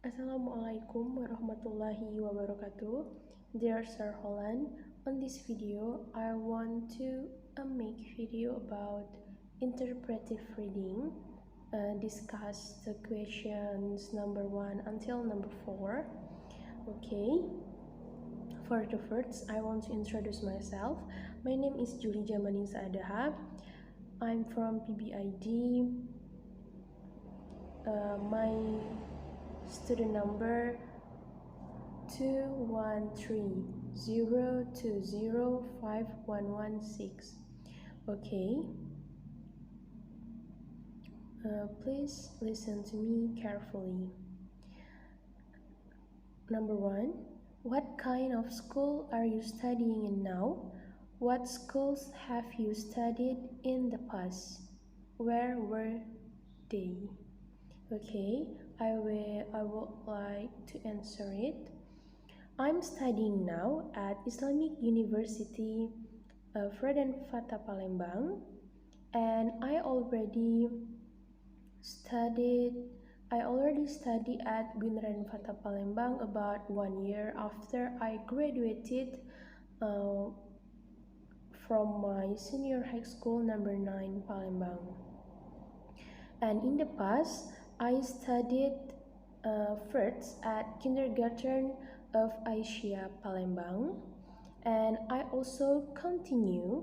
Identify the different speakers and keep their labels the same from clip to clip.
Speaker 1: Assalamualaikum warahmatullahi wabarakatuh. Dear Sir Holland, on this video I want to make video about interpretive reading, discuss the questions number 1 until number 4. Okay, for the first I want to introduce myself. My name is Julhijah Manissa Adha. I'm from PBID. My student number 21302051116. Okay, please listen to me carefully. Number 1, what kind of school are you studying in now? What schools have you studied in the past? Where were they? Okay, I would like to answer it. I'm studying now at Islamic University Fredan Fatah Palembang, and I already studied at Binren Fatah Palembang about 1 year after I graduated from my senior high school number 9 Palembang. And in the past, I studied first at kindergarten of Aisyah Palembang, and I also continue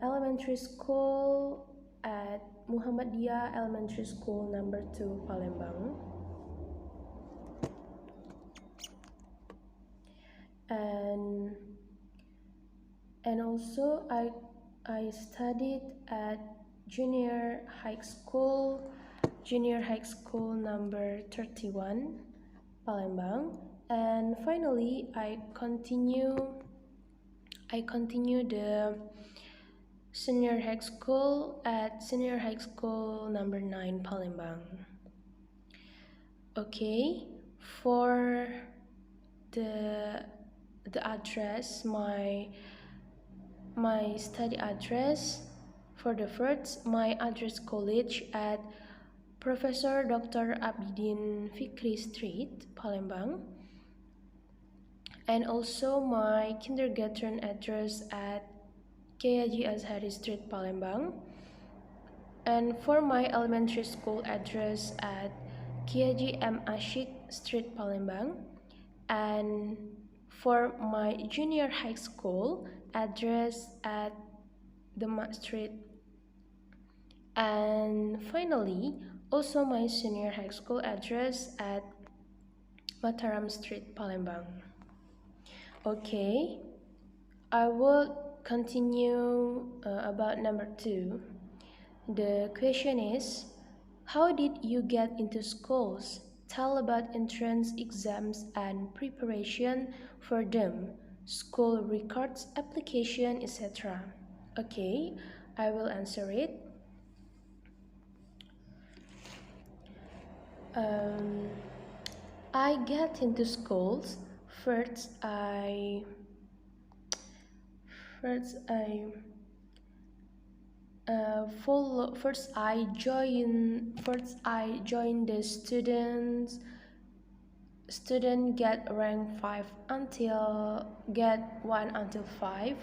Speaker 1: elementary school at Muhammadiyah Elementary School number 2 Palembang. And also I studied at junior high school number 31 Palembang, and finally I continue the senior high school at senior high school number 9 Palembang. Okay, for the address, my study address. For the first, my address college at Professor Dr. Abidin Fikri Street, Palembang, and also my kindergarten address at Julhijah Azhari Street, Palembang, and for my elementary school address at Julhijah M. Ashik Street, Palembang, and for my junior high school address at Demak Street, and finally also my senior high school address at Mataram Street, Palembang. Okay, I will continue about number 2. The question is, how did you get into schools? Tell about entrance exams and preparation for them, school records, application, etc. Okay, I will answer it. I get into schools. First I joined the student get rank 5 until get 1 until 5,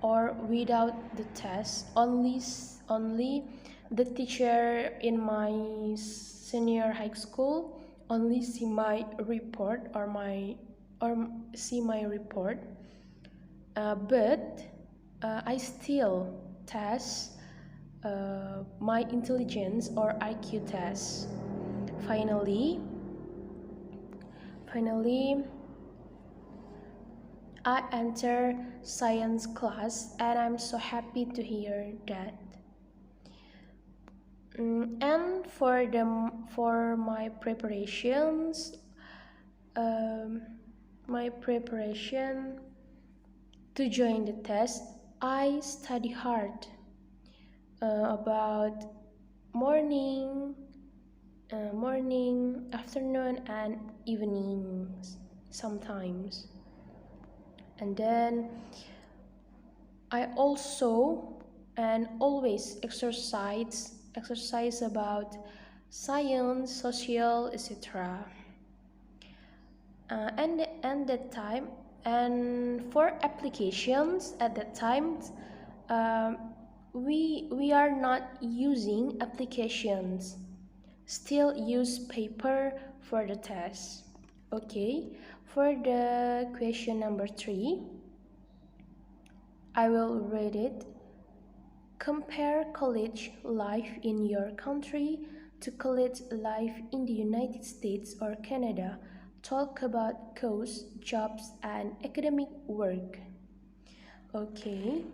Speaker 1: or without the test. Only the teacher in my senior high school only see my report but I still test my intelligence or IQ test. Finally I enter science class, and I'm so happy to hear that. And for my preparations, to join the test, I study hard about morning, afternoon, and evenings sometimes. And then I also and always exercise about science, social, etc. and that time, and for applications at that time, um, we are not using applications, still use paper for the test. Okay, for the question number 3, I will read it. Compare college life in your country to college life in the United States or Canada. Talk about course, jobs, and academic work. Okay,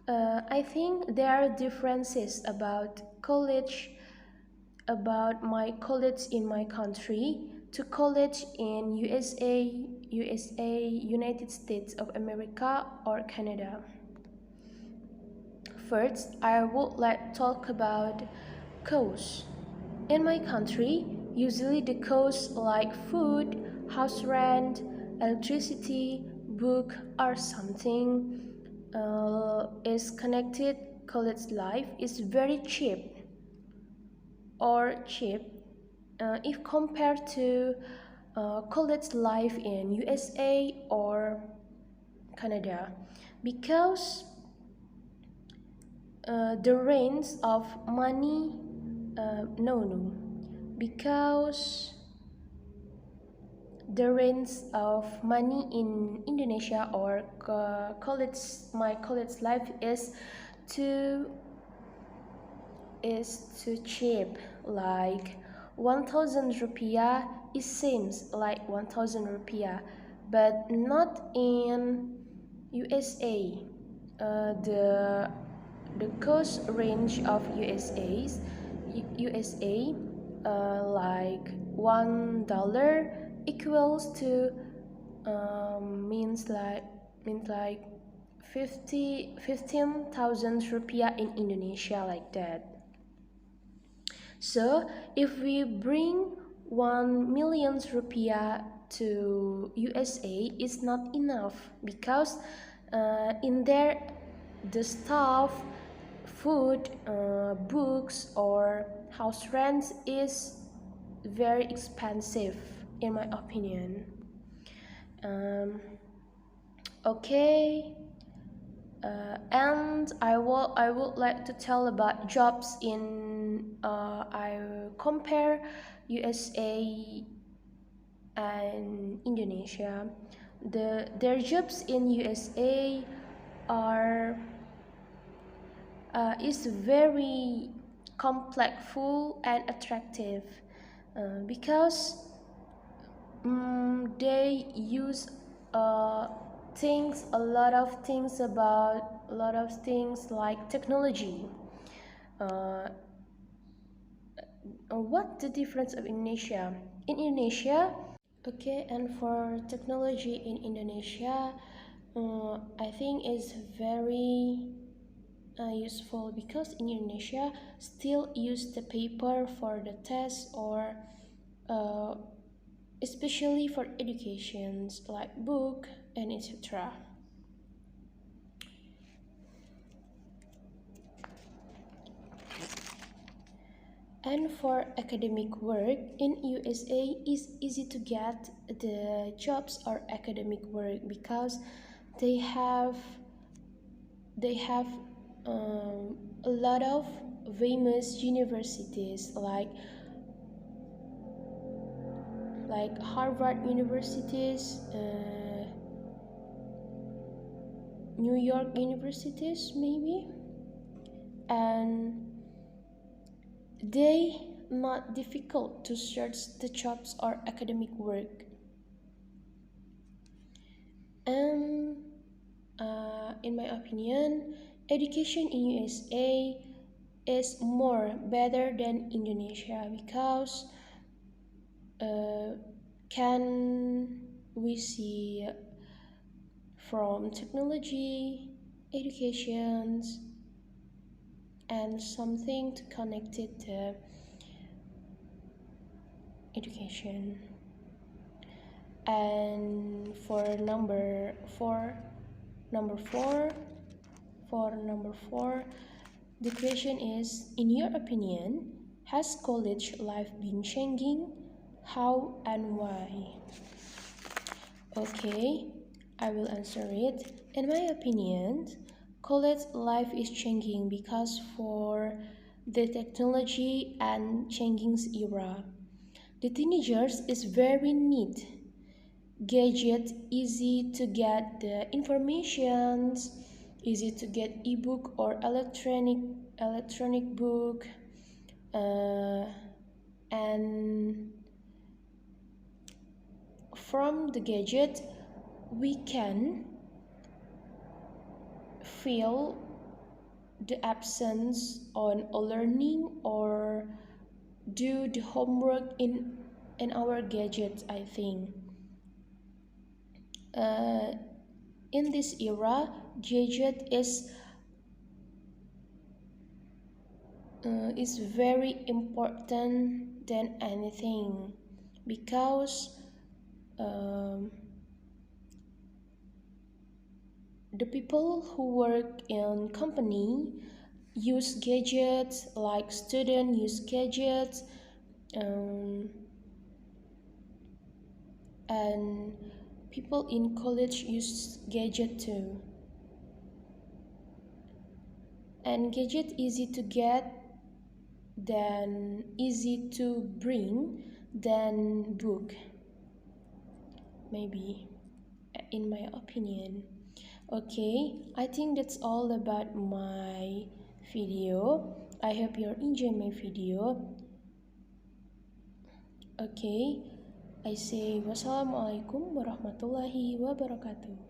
Speaker 1: I think there are differences about my college in my country to college in USA, United States of America, or Canada. First, I would like to talk about costs. In my country, usually the costs like food, house rent, electricity, book, or something is connected. College life is very cheap if compared to college life in USA or Canada, because the range of money no because the range of money in Indonesia or my college life is too cheap, like 1000 rupiah. It seems like 1000 rupiah, but not in USA. The cost range of USA, like $1 equals to means like 15,000 rupiah in Indonesia, like that. So if we bring 1 million rupiah to USA, it's not enough, because in there the stuff, food, books, or house rents is very expensive, in my opinion. Okay. And I would like to tell about jobs in I compare USA and Indonesia. Their jobs in USA are is very complex, full, and attractive, because they use a lot of things like technology. What the difference of Indonesia? In Indonesia, okay, and for technology in Indonesia, I think is very useful, because in Indonesia still use the paper for the test, or uh, especially for educations like book and etc. And for academic work in USA, it's easy to get the jobs or academic work, because they have a lot of famous universities like Harvard universities, New York universities maybe, and they not difficult to search the jobs or academic work. And in my opinion, education in USA is more better than Indonesia, because can we see from technology, educations, and something to connect it to education. And for number four, the question is, in your opinion, has college life been changing? How and why? Okay, I will answer it. In my opinion, college life is changing because for the technology and changing era. The teenagers is very neat, gadget, easy to get the informations, easy to get ebook or electronic book, uh, and from the gadget we can feel the absence on a learning or do the homework in our gadgets. I think uh, in this era gadget is very important than anything because um, the people who work in company use gadgets, like students use gadgets, um, and people in college use gadget too. And gadget easy to get than easy to bring than book, maybe, in my opinion. Okay, I think that's all about my video. I hope you enjoy my video. Okay, I say wassalamualaikum warahmatullahi wabarakatuh.